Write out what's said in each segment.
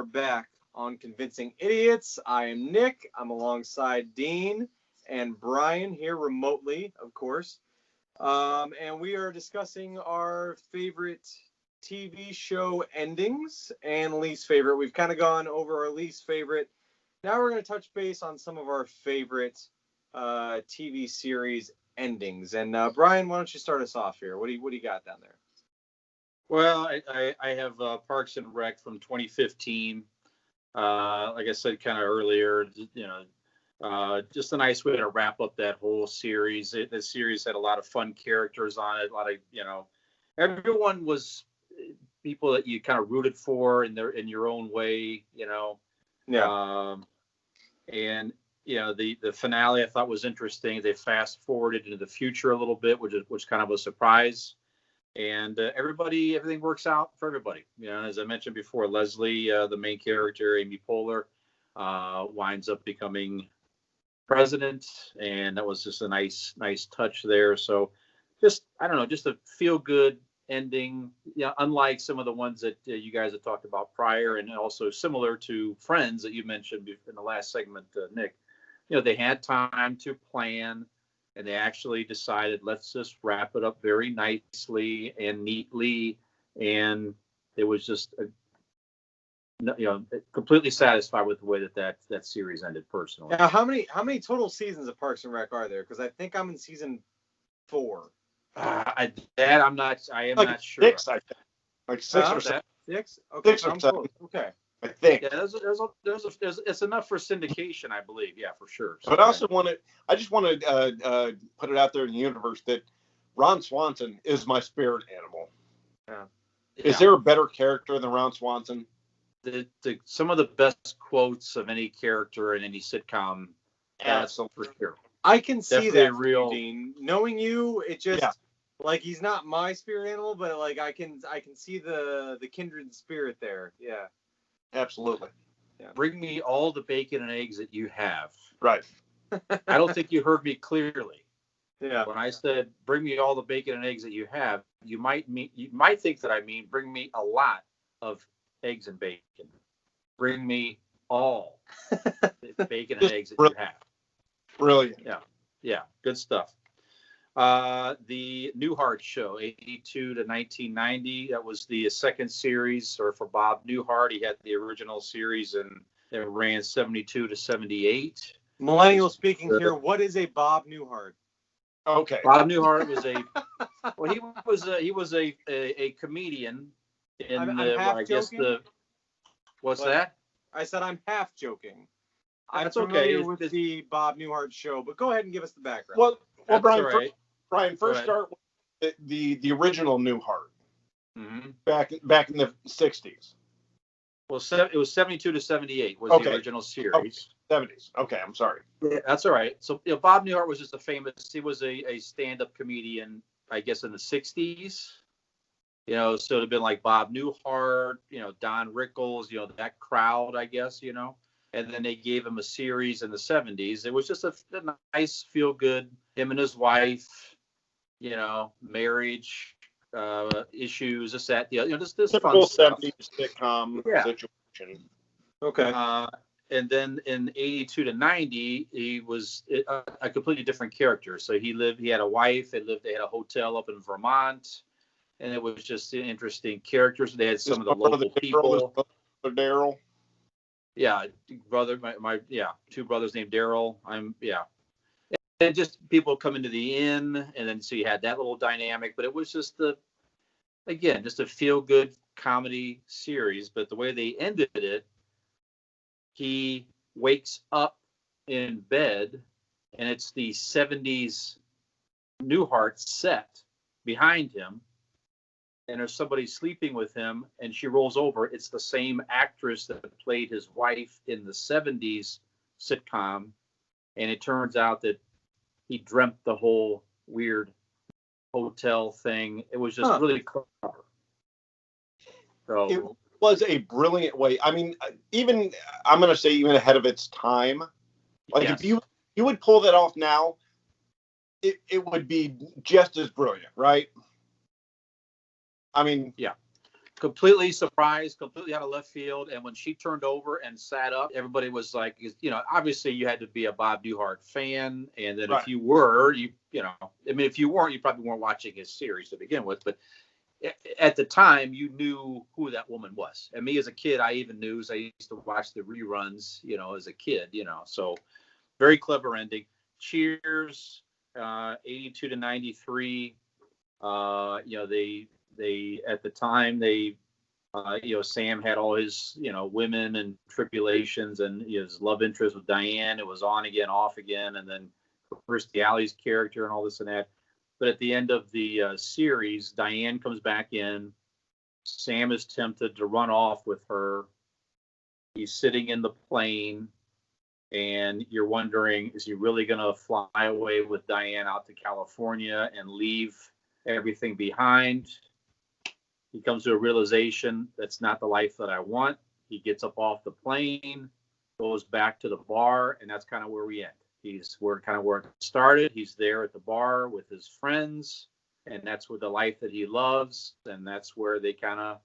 are back on Convincing Idiots. I am Nick. I'm alongside Dean and Brian here remotely, of course. And we are discussing our favorite TV show endings and least favorite. We've kind of gone over our least favorite. Now we're going to touch base on some of our favorite TV series endings. And Brian, why don't you start us off here? What do you got down there? Well, I have Parks and Rec from 2015. Like I said kind of earlier, just a nice way to wrap up that whole series. The series had a lot of fun characters on it. A lot of, everyone was people that you kind of rooted for in your own way, Yeah. And the finale I thought was interesting. They fast forwarded into the future a little bit, which was kind of a surprise. And everything works out for everybody. As I mentioned before, Leslie, the main character, Amy Poehler, winds up becoming president, and that was just a nice touch there. So, just a feel good ending. Unlike some of the ones that you guys have talked about prior, and also similar to Friends that you mentioned in the last segment, Nick. They had time to plan. And they actually decided, let's just wrap it up very nicely and neatly. And it was just, completely satisfied with the way that series ended personally. Now, how many total seasons of Parks and Rec are there? Because I think I'm in season 4. I am not sure. 6, I think. Like 6 or 7. 6? Okay. 6 or 7. Okay. I think. Yeah, there's it's enough for syndication, I believe. Yeah, for sure. So, but I just want to put it out there in the universe that Ron Swanson is my spirit animal. Yeah. Is there a better character than Ron Swanson? Some of the best quotes of any character in any sitcom. Absolutely. For sure. I can see Definitely that, real. Dean. Knowing you, it just like he's not my spirit animal, but like I can see the kindred spirit there. Yeah. Absolutely. Yeah. Bring me all the bacon and eggs that you have. Right. I don't think you heard me clearly. Yeah. When I said bring me all the bacon and eggs that you have, you might think that I mean bring me a lot of eggs and bacon. Bring me all the bacon and eggs that you have. Brilliant. Yeah. Good stuff. The Newhart Show, 82 to 1990. That was the second series, or for Bob Newhart. He had the original series, and it ran 72 to 78. Millennial speaking here. What is a Bob Newhart? Okay. Bob Newhart was he was a comedian in I'm half joking. What's that? I said I'm half joking. That's I'm familiar okay. with the Bob Newhart Show, but go ahead and give us the background. Well, Brian, right. Brian, first start with the original Newhart. Mm-hmm. Back in the 60s. Well, it was 72 to 78 was the original series. 70s. Okay, I'm sorry. Yeah, that's all right. So Bob Newhart was just he was a stand-up comedian, I guess, in the 60s. So it'd have been like Bob Newhart, Don Rickles, that crowd, I guess, And then they gave him a series in the 70s. It was just a nice, feel-good, him and his wife, marriage, issues, this, that, the other, this typical fun stuff. 70s sitcom situation. Okay. And then in 82 to 90, he was a completely different character. So he had a wife, they had a hotel up in Vermont, and it was just interesting characters. They had some of the local people. Daryl. Yeah, brother, my two brothers named Daryl. And just people coming to the inn, and then so you had that little dynamic. But it was just just a feel-good comedy series. But the way they ended it, he wakes up in bed, and it's the 70s Newhart set behind him, and there's somebody sleeping with him, and she rolls over. It's the same actress that played his wife in the 70s sitcom, and it turns out that he dreamt the whole weird hotel thing. It was just really clever. So it was a brilliant way. I mean, I'm going to say even ahead of its time. Like if you would pull that off now, it would be just as brilliant, right? I mean, yeah. completely surprised, completely out of left field. And when she turned over and sat up, everybody was like, obviously you had to be a Bob Newhart fan. And then Right. if you were, if you weren't, you probably weren't watching his series to begin with. But at the time, you knew who that woman was. And me as a kid, I even knew, as I used to watch the reruns, as a kid, so very clever ending. Cheers, 82 to 93. They at the time Sam had all his women and tribulations, and his love interest with Diane. It was on again, off again, and then Kirstie Alley's character and all this and that. But at the end of the series, Diane comes back in. Sam is tempted to run off with her. He's sitting in the plane, and you're wondering, is he really going to fly away with Diane out to California and leave everything behind? He comes to a realization that's not the life that I want. He gets up off the plane, goes back to the bar, and that's kind of where we end. Where it started. He's there at the bar with his friends, and that's where the life that he loves, and that's where they kind of,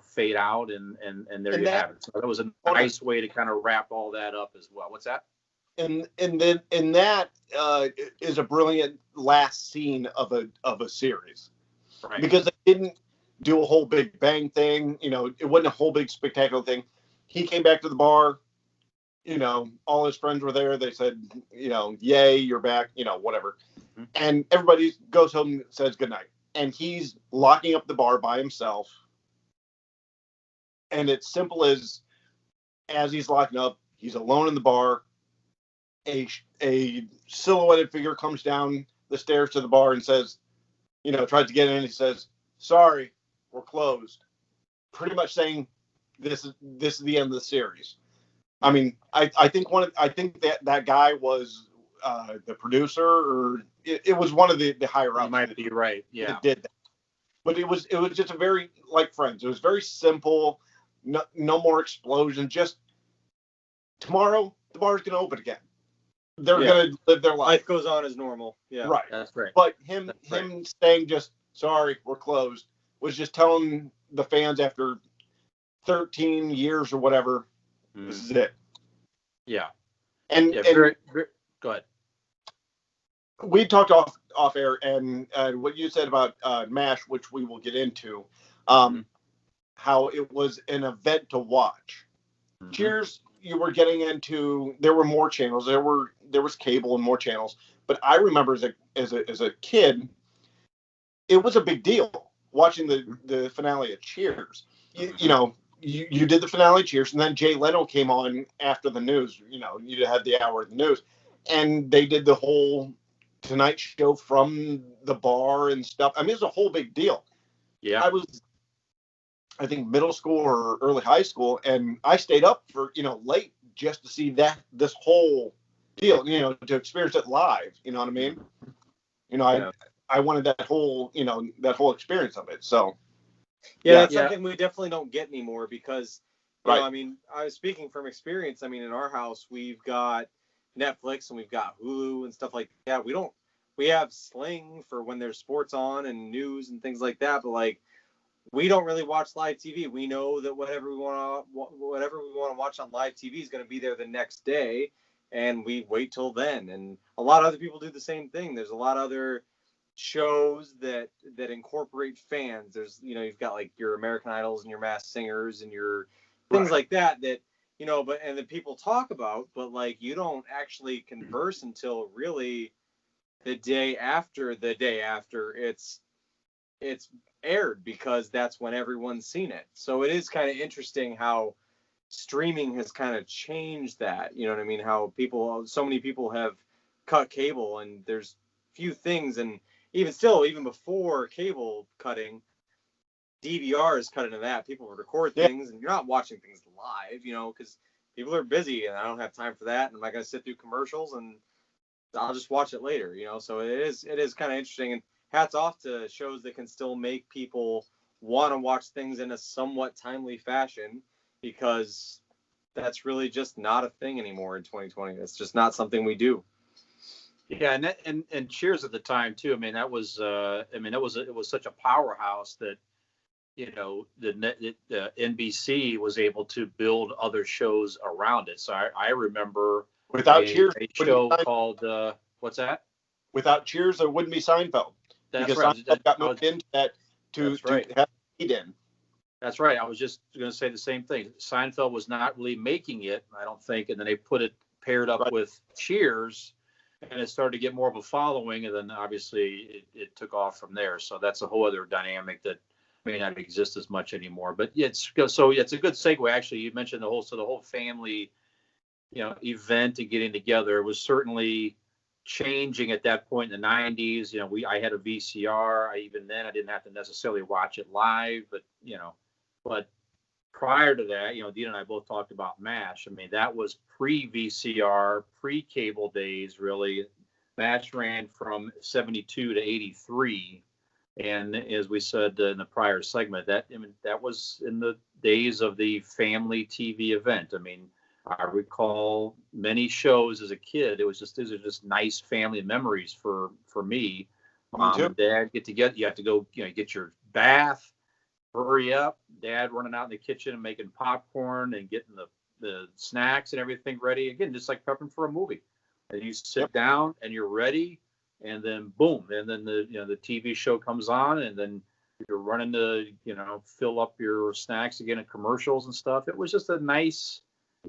fade out, and there you have it. So that was a nice way to kind of wrap all that up as well. What's that? And that is a brilliant last scene of a series, Right. Because they didn't do a whole big bang thing. It wasn't a whole big spectacular thing. He came back to the bar. All his friends were there. They said, yay, you're back. Whatever. Mm-hmm. And everybody goes home and says goodnight. And he's locking up the bar by himself. And it's simple as he's locking up, he's alone in the bar. A silhouetted figure comes down the stairs to the bar and says, tries to get in. And he says, "Sorry, we're closed." Pretty much saying, this is the end of the series. I mean, I think that guy was the producer, or it was one of the higher ups. You might be right. Yeah. That did that. But it was just a very, like Friends. It was very simple. No more explosions. Just tomorrow the bar's going to open again. They're going to live their life. Life goes on as normal. Yeah. Right. That's right. But him saying just, "Sorry, we're closed," was just telling the fans after 13 years or whatever, this is it. Yeah. And go ahead. We talked off air, and what you said about MASH, which we will get into, how it was an event to watch. Mm-hmm. Cheers, you were getting into, there were more channels. There was cable and more channels. But I remember as a kid, it was a big deal watching the finale of Cheers. You did the finale of Cheers, and then Jay Leno came on after the news. You had the hour of the news, and they did the whole Tonight Show from the bar and stuff. I mean, it was a whole big deal. Yeah. I was, I think, middle school or early high school, and I stayed up for, late just to see this whole deal, to experience it live. You know what I mean? I wanted that whole, that whole experience of it. So. Yeah, that's something we definitely don't get anymore because, right. I mean, I was speaking from experience. I mean, in our house, we've got Netflix and we've got Hulu and stuff like that. We have Sling for when there's sports on and news and things like that, but we don't really watch live TV. We know that whatever we want to watch on live TV is going to be there the next day, and we wait till then. And a lot of other people do the same thing. There's a lot of other shows that incorporate fans. There's you've got your American Idols and your Masked Singers and your things like that but and that people talk about, but you don't actually converse until really the day after it's aired, because that's when everyone's seen it. So it is kind of interesting how streaming has kind of changed that. You know what I mean? How so many people have cut cable, and there's few things, and even before cable cutting, DVRs cut into that. People would record things, and you're not watching things live, because people are busy, and I don't have time for that. And I'm not going to sit through commercials, and I'll just watch it later, So it is kind of interesting, and hats off to shows that can still make people want to watch things in a somewhat timely fashion, because that's really just not a thing anymore in 2020. It's just not something we do. Yeah, and Cheers at the time too. I mean, it was such a powerhouse that the NBC was able to build other shows around it. So I remember Without Cheers, a show called what's that? Without Cheers, there wouldn't be Seinfeld. That's because right. Seinfeld got moved into that to have lead in. That's right. I was just going to say the same thing. Seinfeld was not really making it, I don't think, and then they paired up with Cheers, and it started to get more of a following, and then obviously it took off from there. So that's a whole other dynamic that may not exist as much anymore. But it's a good segue. Actually, you mentioned the whole family, event and getting together was certainly changing at that point in the 90s. I had a VCR. Even then I didn't have to necessarily watch it live, but prior to that, Dean and I both talked about MASH. I mean, that was pre-VCR, pre-cable days, really. MASH ran from 72 to 83. And as we said in the prior segment, that was in the days of the family TV event. I mean, I recall many shows as a kid. These are just nice family memories for me. Mom and Dad get together. You have to go, get your bath, hurry up. Dad running out in the kitchen and making popcorn and getting the snacks and everything ready. Again, just like prepping for a movie. And you sit down and you're ready, and then boom, and then the TV show comes on, and then you're running to fill up your snacks again and commercials and stuff. It was just a nice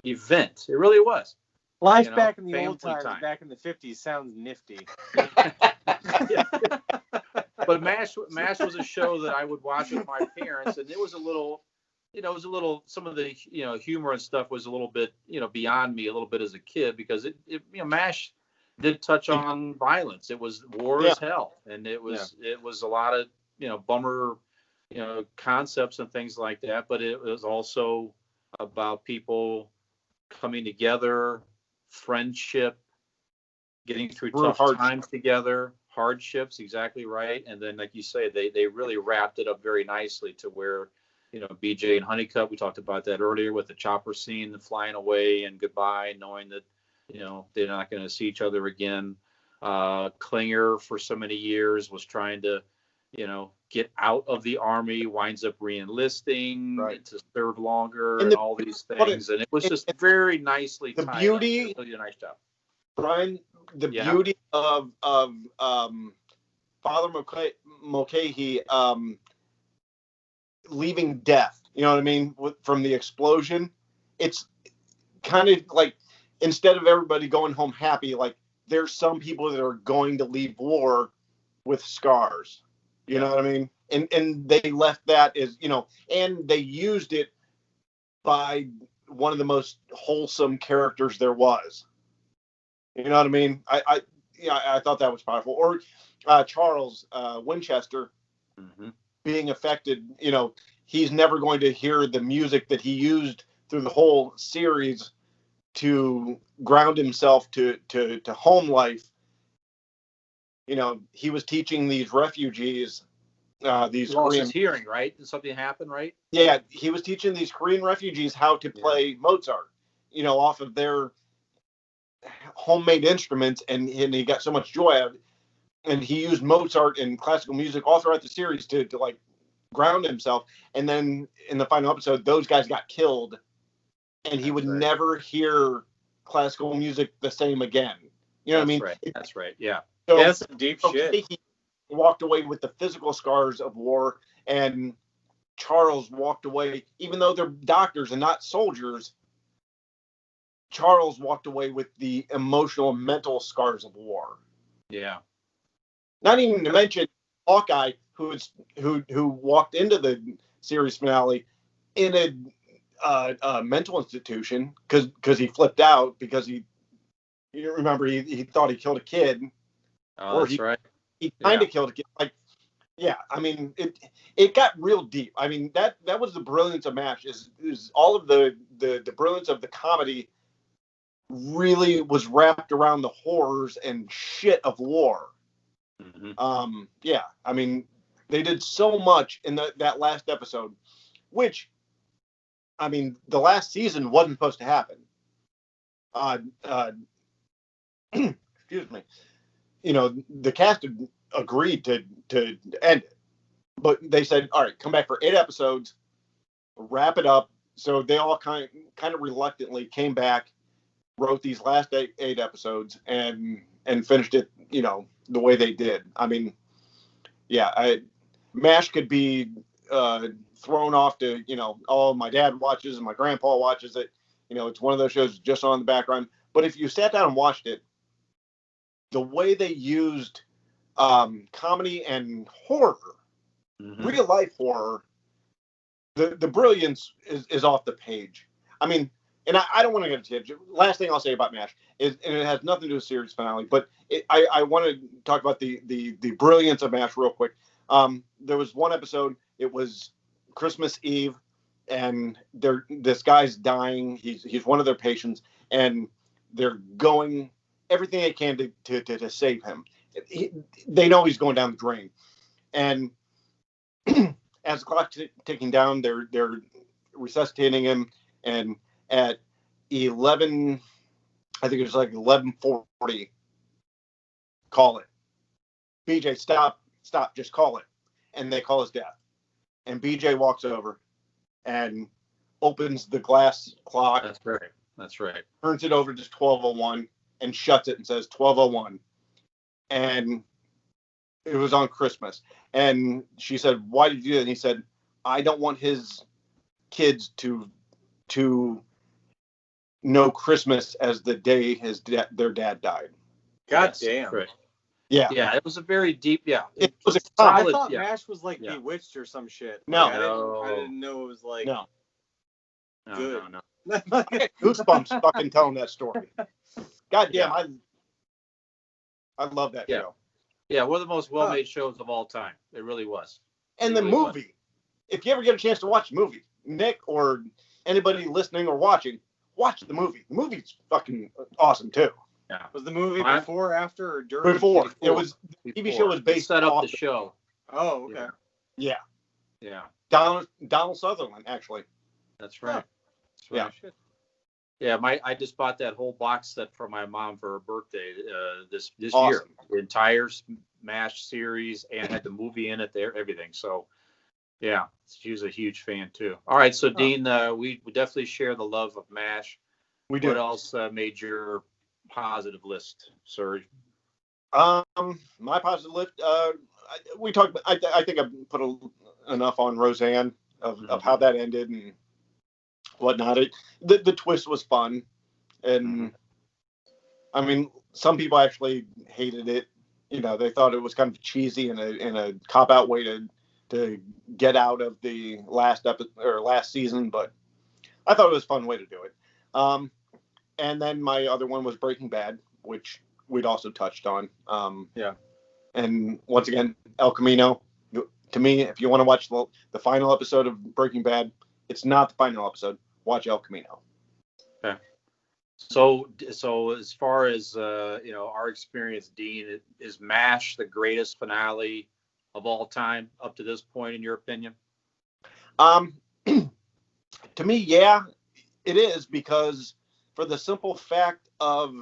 event. It really was. Life back in the old times, back in the 50s, sounds nifty. But MASH was a show that I would watch with my parents, and it was a little, some of the, humor and stuff was a little bit, beyond me a little bit as a kid, because it MASH did touch on violence. It was war as hell, and it was a lot of, bummer, concepts and things like that, but it was also about people coming together, friendship, getting through tough times together, hardships, exactly right. And then, like you say, they really wrapped it up very nicely to where, BJ and Honeycutt, we talked about that earlier with the chopper scene, the flying away and goodbye, knowing that, they're not going to see each other again. Klinger, for so many years, was trying to, get out of the Army, winds up re-enlisting to serve longer and all these things. And it was just very nicely the tied beauty, up. Really a nice job. Brian, the beauty of Father Mulcahy leaving death, you know what I mean, from the explosion. It's kind of like, instead of everybody going home happy, like, there's some people that are going to leave war with scars. You know what I mean? And they left that as, and they used it by one of the most wholesome characters there was. You know what I mean? I thought that was powerful. Or Charles Winchester being affected, he's never going to hear the music that he used through the whole series to ground himself to home life. He was teaching these refugees, these lost his hearing, right? Did something happen, right? Yeah, he was teaching these Korean refugees how to play Mozart, off of their homemade instruments, and he got so much joy out of it. And he used Mozart and classical music all throughout the series to like ground himself. And then in the final episode, those guys got killed, and he would never hear classical music the same again. You know what I mean? That's right. Yeah. So, that's some deep shit. He walked away with the physical scars of war, and Charles walked away, even though they're doctors and not soldiers. Charles walked away with the emotional and mental scars of war. Yeah. Not even to mention Hawkeye, who walked into the series finale in a mental institution because he flipped out because he thought he killed a kid. Oh, that's right. He kind of killed a kid. Like, yeah, I mean, it got real deep. I mean, that was the brilliance of MASH. Is all of the brilliance of the comedy really was wrapped around the horrors and shit of war. Yeah, I mean, they did so much in that last episode, which, I mean, the last season wasn't supposed to happen. Excuse me. The cast had agreed to end it. but they said, all right, come back for 8 episodes, wrap it up. So they all kind of reluctantly came back, wrote these last eight episodes, and finished it, the way they did. I mean, yeah, MASH could be thrown off to, oh, my dad watches and my grandpa watches it. It's one of those shows just on the background. But if you sat down and watched it, the way they used comedy and horror, real life horror, the brilliance is off the page. I mean, and I don't want to get a tangent. Last thing I'll say about MASH is, and it has nothing to do with series finale, but I want to talk about the brilliance of MASH real quick. There was one episode. It was Christmas Eve, and this guy's dying. He's one of their patients, and they're going everything they can to save him. They know he's going down the drain, and as the clock's ticking down, they're resuscitating him, and at 11, I think it was like 11:40, call it. BJ, stop, just call it. And they call his death. And BJ walks over and opens the glass clock. That's right. Turns it over to 12:01 and shuts it and says 12:01. And it was on Christmas. And she said, why did you do that? And he said, I don't want his kids to know Christmas as the day their dad died. God damn. Right. Yeah. Yeah, it was a very deep, It was a I thought MASH was like Bewitched or some shit. No. Like, I didn't know it was like good. No. I get goosebumps fucking telling that story. God damn, I love that show. Yeah, one of the most well-made shows of all time. It really was. And the movie, if you ever get a chance to watch the movie, Nick or anybody listening or watching, watch the movie. The movie's fucking awesome too. Yeah. Was the movie before, after, or during? Before. It was. The TV show was based set up off the show. Oh, okay. Yeah. Yeah. Donald Sutherland, actually. That's right. That's right. Yeah. Yeah, I just bought that whole box set for my mom for her birthday this Awesome. year. The entire MASH series, and had the movie in it there, everything. So, yeah, she was a huge fan too. All right, so Dean, we definitely share the love of MASH. We do. What else made your positive list, sir? My positive list. We talked. I think I put enough on Roseanne of how that ended and whatnot. The twist was fun, and I mean, some people actually hated it. They thought it was kind of cheesy and a cop out way to get out of the last season, but I thought it was a fun way to do it. And then my other one was Breaking Bad, which we'd also touched on. And once again, El Camino. To me, if you want to watch the final episode of Breaking Bad, it's not the final episode. Watch El Camino. Okay. So as far as our experience, Dean, is MASH the greatest finale of all time up to this point, in your opinion? To me, yeah, it is, because for the simple fact of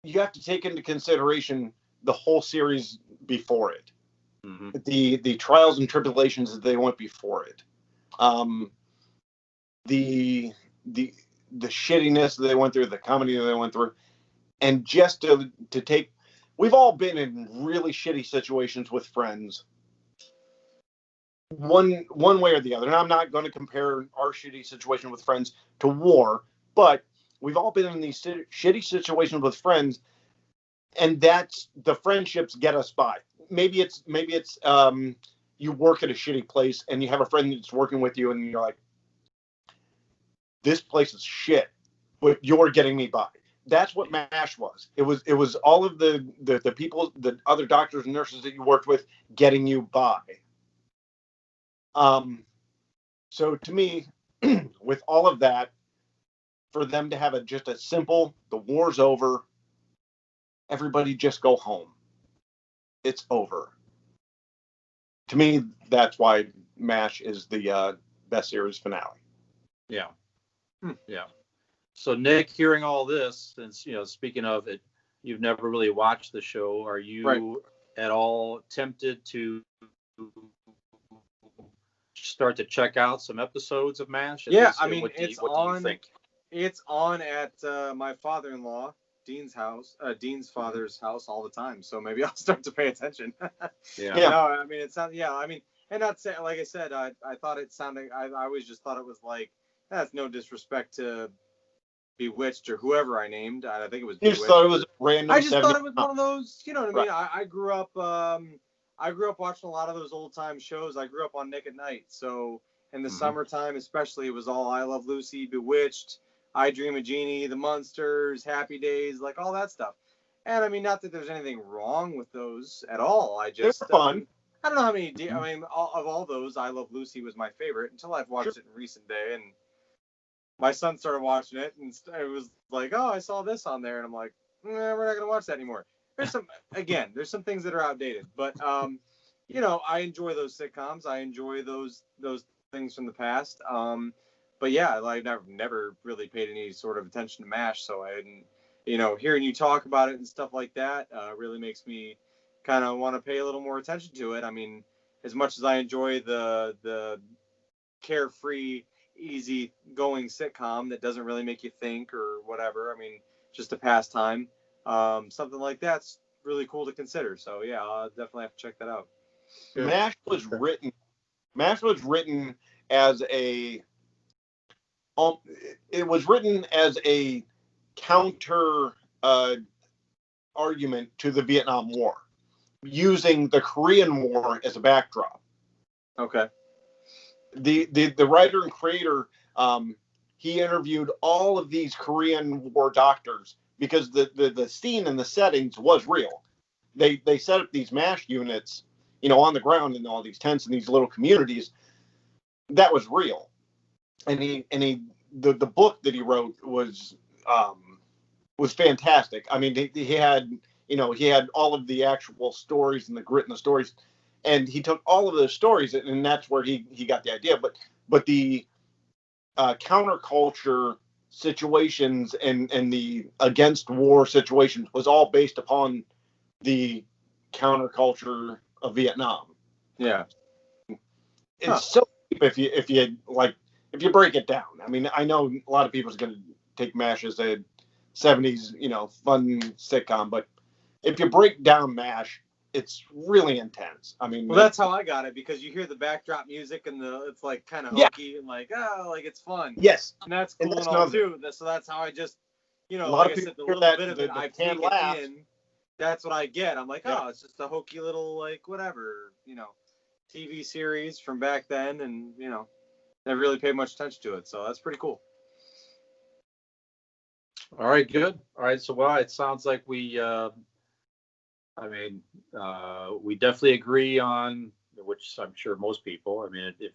you have to take into consideration the whole series before it, the trials and tribulations that they went before it, the shittiness that they went through, the comedy that they went through, and just to take. We've all been in really shitty situations with friends, one way or the other. And I'm not going to compare our shitty situation with friends to war, but we've all been in these shitty situations with friends, and that's the friendships get us by. Maybe it's you work at a shitty place and you have a friend that's working with you, and you're like, this place is shit, but you're getting me by. That's what MASH was. It was all of the people, the other doctors and nurses that you worked with, getting you by. So to me, with all of that, for them to have just a simple, the war's over, everybody just go home. It's over. To me, that's why MASH is the best series finale. Yeah. Yeah. So Nick, hearing all this, and speaking of it, you've never really watched the show. Are you at all tempted to start to check out some episodes of MASH? Yeah, I mean, What do it's what do you on. think? It's on at my father-in-law, Dean's house, Dean's father's house all the time. So maybe I'll start to pay attention. Yeah. Yeah. No, I mean, it sounds. Yeah, I mean, and not say like I said, I thought it sounded. I always just thought it was like that's no disrespect to Bewitched or whoever I named. I think it was You Bewitched. just thought it was random. I just 70s. thought it was one of those. You know what I mean? Right. I grew up. I grew up watching a lot of those old time shows. I grew up on Nick at Night, so in the summertime, especially, it was all I Love Lucy, Bewitched, I Dream of Jeannie, The Munsters, Happy Days, like all that stuff. And I mean, not that there's anything wrong with those at all. I They're just fun. I don't know how many. I mean, of all those, I Love Lucy was my favorite until I've watched Sure. it in recent day, and my son started watching it, and it was like, oh, I saw this on there, and I'm like, we're not gonna watch that anymore. There's some things that are outdated, but you know, I enjoy those sitcoms. I enjoy those things from the past. But yeah, like I've never really paid any sort of attention to MASH, so I didn't. You know, hearing you talk about it and stuff like that really makes me kind of want to pay a little more attention to it. I mean, as much as I enjoy the carefree, easy going sitcom that doesn't really make you think or whatever. I mean, just a pastime. Something like that's really cool to consider. So yeah, I'll definitely have to check that out. Good. MASH was written. MASH was written as a. It was written as a counter argument to the Vietnam War, using the Korean War as a backdrop. Okay. The writer and creator, he interviewed all of these Korean War doctors because the scene and the settings was real. They set up these MASH units, you know, on the ground in all these tents in these little communities. That was real. And the book that he wrote was fantastic. I mean, he had, you know, he had all of the actual stories and the grit in the stories, and he took all of those stories, and that's where he got the idea. But the counterculture situations and the against war situations was all based upon the counterculture of Vietnam. Yeah. It's so deep if you break it down. I mean, I know a lot of people's going to take MASH as a 70s, you know, fun sitcom, but if you break down MASH, it's really intense. I mean, well, that's how I got it, because you hear the backdrop music and it's like kind of hokey and like, oh, like it's fun. Yes, and that's cool and that's and all another. too. So that's how I just, you know, A lot like of I said, the people little hear that, bit of the- it the I've canned taken laugh. in. That's what I get. I'm like, Yeah. oh, it's just a hokey little like whatever, you know, TV series from back then, and you know, never really paid much attention to it. So that's pretty cool. All right, good. All right, so well, it sounds like we we definitely agree on, which I'm sure most people. I mean, if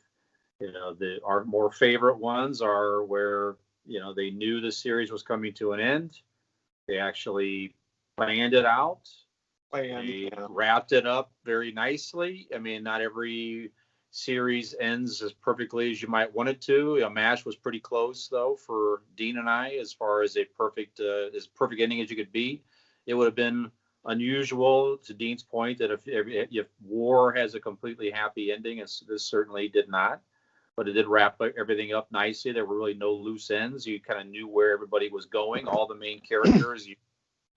you know, our more favorite ones are where, you know, they knew the series was coming to an end. They actually planned it out. They wrapped it up very nicely. I mean, not every series ends as perfectly as you might want it to. You know, MASH was pretty close, though, for Dean and I, as far as as perfect ending as you could be. It would have been unusual, to Dean's point, that if war has a completely happy ending, and this certainly did not, but it did wrap everything up nicely. There were really no loose ends. You kind of knew where everybody was going. All the main characters, you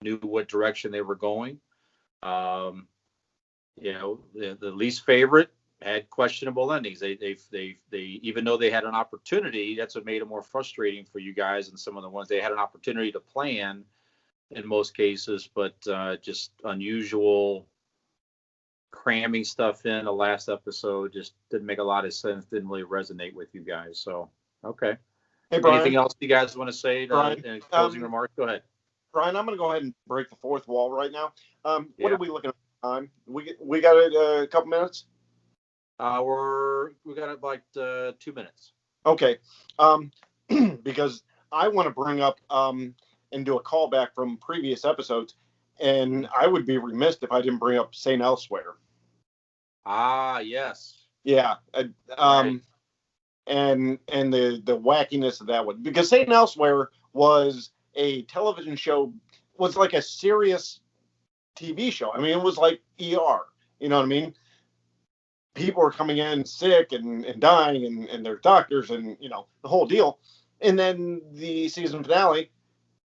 knew what direction they were going. You know, the least favorite had questionable endings. They even though they had an opportunity, that's what made it more frustrating for you guys. And some of the ones they had an opportunity to plan in most cases, but just unusual cramming stuff in the last episode just didn't make a lot of sense. Didn't really resonate with you guys. So okay. Hey, Brian. Anything else you guys want to say in closing remarks? Go ahead. Brian, I'm going to go ahead and break the fourth wall right now. What Yeah. are we looking at time? We got a couple minutes. We got like 2 minutes. Okay. Because I want to bring up and do a callback from previous episodes, and I would be remiss if I didn't bring up St. Elsewhere. Ah, yes. Yeah. Right. And the wackiness of that one, because St. Elsewhere was a television show, was like a serious TV show. I mean, it was like ER. You know what I mean? People are coming in sick and dying, and they're doctors, and you know the whole deal. And then the season finale,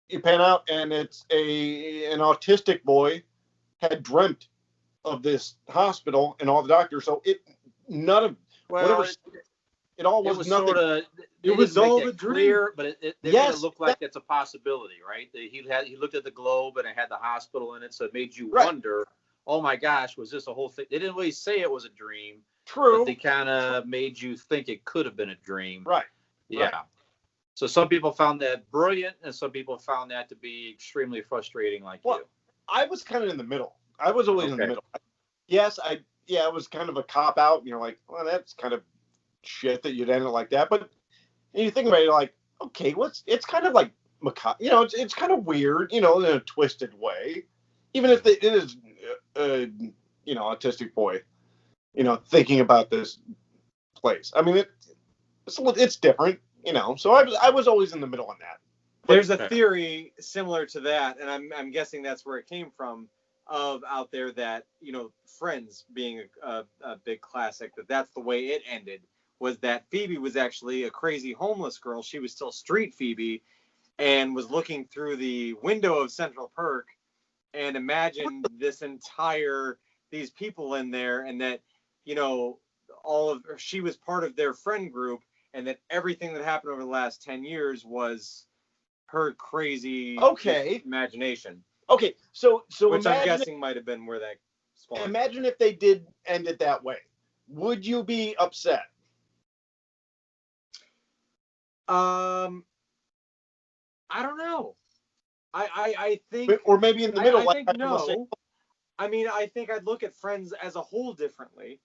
you pan out, and it's an autistic boy had dreamt of this hospital and all the doctors. So none of whatever. It all was nothing. Sort of. It was all the clear, but they made it look like it's a possibility, right? He looked at the globe and it had the hospital in it, so it made you wonder. Oh my gosh, was this a whole thing? They didn't really say it was a dream. True. But they kind of made you think it could have been a dream. Right. Yeah. Right. So some people found that brilliant, and some people found that to be extremely frustrating, like you. I was kind of in the middle. I was always in the middle. Yes, it was kind of a cop out, and you're like, well, that's kind of shit that you'd end it like that. But you think about it, you're like, okay, it's kind of like macabre, you know, it's kind of weird, you know, in a twisted way. Even if it is, you know, autistic boy, you know, thinking about this place. I mean, it's different, you know. So I was always in the middle on that. There's a theory similar to that, and I'm guessing that's where it came from, of out there that, you know, Friends being a big classic, that's the way it ended, was that Phoebe was actually a crazy homeless girl. She was still street Phoebe, and was looking through the window of Central Perk and imagined these people in there, and that, you know, she was part of their friend group, and that everything that happened over the last 10 years was her crazy imagination. Okay, so which I'm guessing might have been where that spawned. Imagine if they did end it that way. Would you be upset? I don't know. I think, or maybe in the middle. I think no. I mean, I think I'd look at Friends as a whole differently.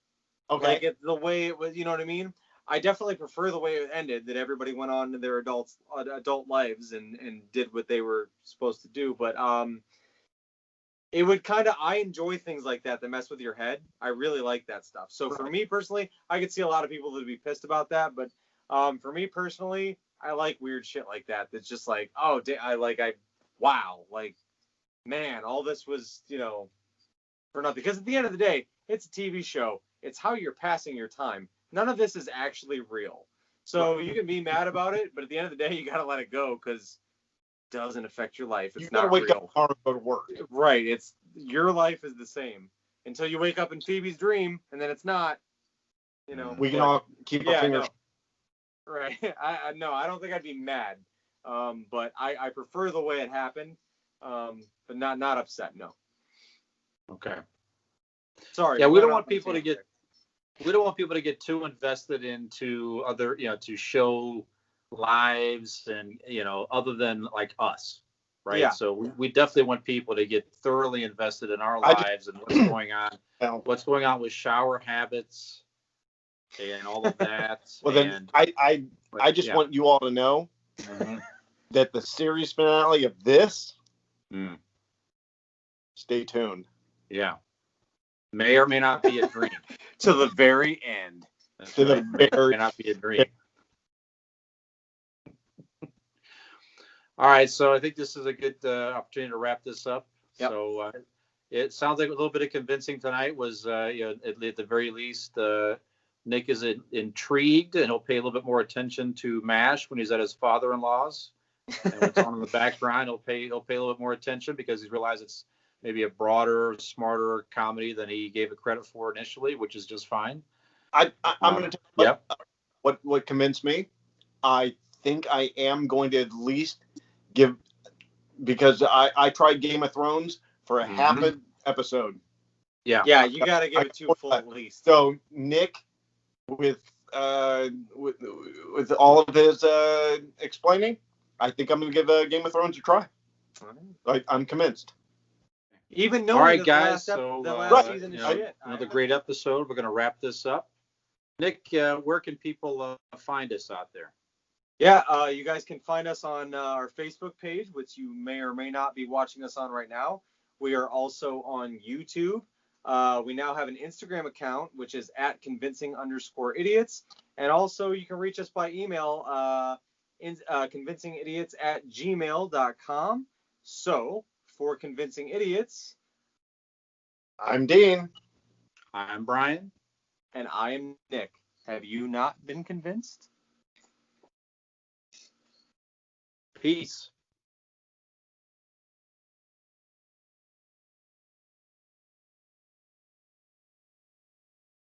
Okay. Like the way it was, you know what I mean? I definitely prefer the way it ended, that everybody went on to their adult lives and did what they were supposed to do. But it would I enjoy things like that mess with your head. I really like that stuff. So for me personally, I could see a lot of people that would be pissed about that. But for me personally, I like weird shit like that. That's just like, wow, like, man, all this was, you know, for nothing. Because at the end of the day, it's a TV show. It's how you're passing your time. None of this is actually real. So you can be mad about it, but at the end of the day, you got to let it go, because it doesn't affect your life. It's not real. You got to wake up tomorrow and go to work. Right. Your life is the same until you wake up in Phoebe's dream, and then it's not. You know. We can all keep our fingers. No. Right. I don't think I'd be mad. But I prefer the way it happened. But not upset. No. Okay. Sorry. Yeah, we don't want people to get too invested into other, you know, to show lives and, you know, other than like us, right? Yeah. So we definitely want people to get thoroughly invested in our lives and what's going on with shower habits and all of that. Well, then I just want you all to know that the series finale of this, stay tuned. Yeah. May or may not be a dream. To the very end. May not be a dream. All right, so I think this is a good opportunity to wrap this up. Yep. So it sounds like a little bit of convincing tonight was, you know, at the very least, Nick is intrigued, and he'll pay a little bit more attention to MASH when he's at his father-in-law's. And what's on in the background, he'll pay a little bit more attention, because he's realized it's maybe a broader, smarter comedy than he gave it credit for initially, which is just fine. I'm going to tell you what convinced me. I think I am going to at least give, because I tried Game of Thrones for a half an episode. Yeah, you got to give it 2 full at least. So Nick, with all of his explaining, I think I'm going to give Game of Thrones a try. I'm convinced. Even knowing all right, guys. The last season is shit. Another great episode. We're going to wrap this up. Nick, where can people find us out there? Yeah, you guys can find us on our Facebook page, which you may or may not be watching us on right now. We are also on YouTube. We now have an Instagram account, which is @convincing_idiots. And also you can reach us by email, convincingidiots@gmail.com. So for Convincing Idiots, I'm Dean. I'm Brian. And I am Nick. Have you not been convinced? Peace.